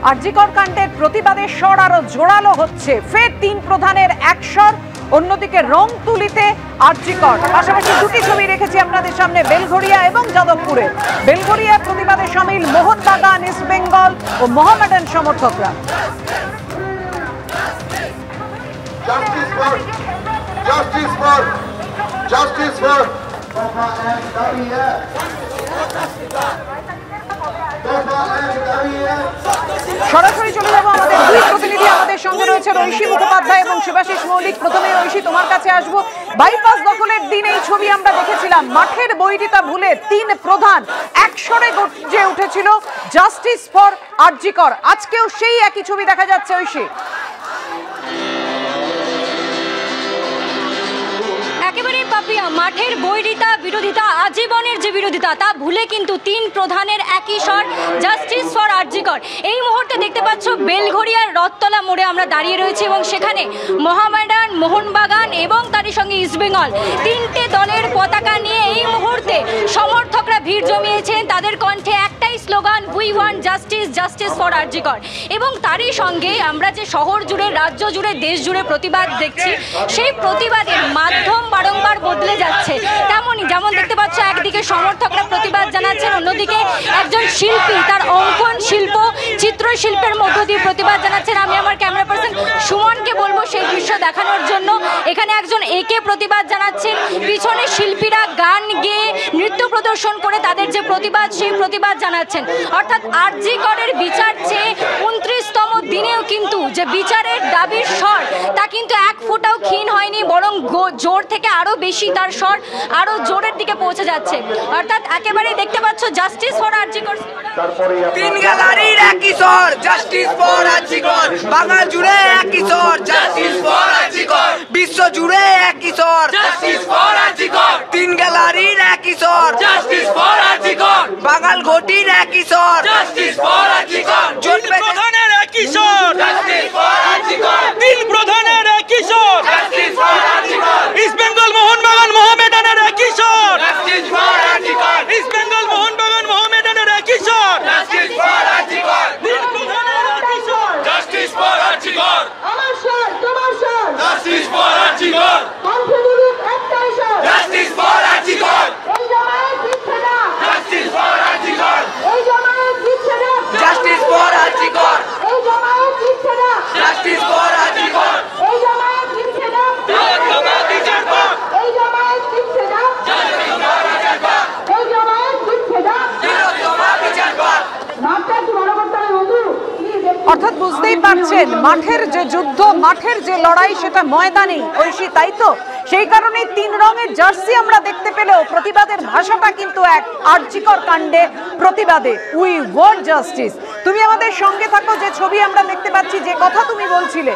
আরজিকর কাণ্ডের প্রতিবাদের স্বর আরো জোরালো হচ্ছে। ফের ৩ প্রধানের এক স্বর, অন্যদিকে রংতুলিতে আরজিকর। পাশাপাশি দুটি ছবি রেখেছি আপনাদের সামনে, বেলঘরিয়া এবং যাদবপুরে। বেলঘরিয়া প্রতিবাদে সামিল মোহনবাগান, ইস্ট বেঙ্গল ও মোহামেডান সমর্থকরা। সরাসরি চলে যাবো আমাদের দুই প্রতিনিধি। আমাদের সঙ্গে রয়েছে ঐশী মুখোপাধ্যায় এবং শিবাশিস মৌলিক। প্রথমে ঐশী, তোমার কাছে আসবো। বাইপাস দখলের দিন এই ছবি আমরা দেখেছিলাম, মাঠের বৈরিতা ভুলে ৩ প্রধান একসরে গর্জে উঠেছিল জাস্টিস ফর আরজিকর। আজকেও সেই একই ছবি দেখা যাচ্ছে ঐশী। একেবারে পাপিয়া, মাঠের বৈরিতা বিরোধিতা, আজীবনের যে বিরোধিতা তা ভুলে কিন্তু ৩ প্রধানের একই স্বর, জাস্টিস ফর আরজিকর। এই মুহূর্তে দেখতে পাচ্ছ বেলঘরিয়ার রথতলা মোড়ে আমরা দাঁড়িয়ে রয়েছি এবং সেখানে মোহামেডান, মোহনবাগান এবং তারই সঙ্গে ইস্টবেঙ্গল ৩টে দলের পতাকা নিয়ে এই মুহূর্তে সমর্থকরা ভিড় জমিয়েছেন। তাদের কণ্ঠে একটাই slogan, we want justice, justice for RG Kar. এবং তারই সঙ্গে আমরা যে শহর জুড়ে, রাজ্য জুড়ে, দেশ জুড়ে প্রতিবাদ দেখছি, সেই প্রতিবাদের মাধ্যম বারংবার বদলে যাচ্ছে। তেমনই যেমন দেখতে পাচ্ছ, একদিকে সমর্থকরা প্রতিবাদ জানাচ্ছেন, অন্যদিকে একজন শিল্পী তার অঙ্কন শিল্প, চিত্রশিল্পের মধ্য দিয়ে প্রতিবাদ জানাচ্ছেন। আমি আমার ক্যামেরা পার্সন সুমনকে বলবো সেই দৃশ্য দেখানোর জন্য। এখানে একজন একে প্রতিবাদ জানাচ্ছেন, পিছনে শিল্পীরা গান গেয়ে নৃত্য প্রদর্শন করে তাদের যে প্রতিবাদ, সেই প্রতিবাদ জানাচ্ছেন। অর্থাৎ আরজিকরের বিচার চেয়ে 29তম দিনেও কিন্তু যে বিচারের দাবির স্বর, তা কিন্তু এক ফোঁটাও ক্ষীণ হয়নি, বরং জোর থেকে আরো বেশি তার স্বর আরো জোরের দিকে পৌঁছে যাচ্ছে। অর্থাৎ একেবারে দেখতে পাচ্ছ জাস্টিস ফর আরজিকর, 3 গ্যালারির একই স্বর, জাস্টিস ফর আরজিকর। বাংলা জুড়ে একই স্বর, জাস্টিস ফর আরজিকর। বিশ্ব জুড়ে একই স্বর, জাস্টিস ফর আরজিকর। 3 গ্যালারির একই স্বর, জাস্টিস ফর আরজিকর। বাঙাল ঘটির একই স্বর, জাস্টিস ফর আরজিকর। 3 প্রধানের একই স্বর, জাস্টিস ফর আরজিকর। 3 প্রধানের একই স্বর, justice for RG Kar. East Bengal, Mohun Bagan, মোহামেডানের একই স্বর, justice for RG Kar. East Bengal, Mohun Bagan, মোহামেডানের একই স্বর, জাস্টিস ফর আরজিকর। 3 প্রধানের একই স্বর, জাস্টিস ফর আরজিকর। আমার স্বর, তোমার স্বর, জাস্টিস ফর আরজিকর। কনফিডেন্ট একটাই স্বর, জাস্টিস ফর আরজিকর। এই জামায়াত দিচ্ছে না, জাস্টিস ফর আরজিকর। এই জামায়াত দিচ্ছে না, জাস্টিস ফর আরজিকর। এই জামায়াত দিচ্ছে না, জাস্টিস ফর আরজিকর। এই জামায়াত দিচ্ছে না, জামায়াত বিচার কর। এই জামায়াত দিচ্ছে না, জাস্টিস ফর আরজিকর। এই জামায়াত দিচ্ছে না, জামায়াত বিচার কর। নামটা একটু বড় করতে হবে বন্ধু। অর্থাৎ বুঝতেই পারছেন, মাঠের যে যুদ্ধ, মাঠের যে লড়াই, সেটা ময়দানে ঐশী, তাই তো? সেই কারণে 3 রঙের জার্সি আমরা দেখতে পেলেও প্রতিবাদের ভাষাটা কিন্তু এক, আরজিকর কাণ্ডে প্রতিবাদে, উই ওয়ান্ট জাস্টিস। তুমি আমাদের সঙ্গে থাকো, যে ছবি আমরা দেখতে পাচ্ছি, যে কথা তুমি বলছিলে,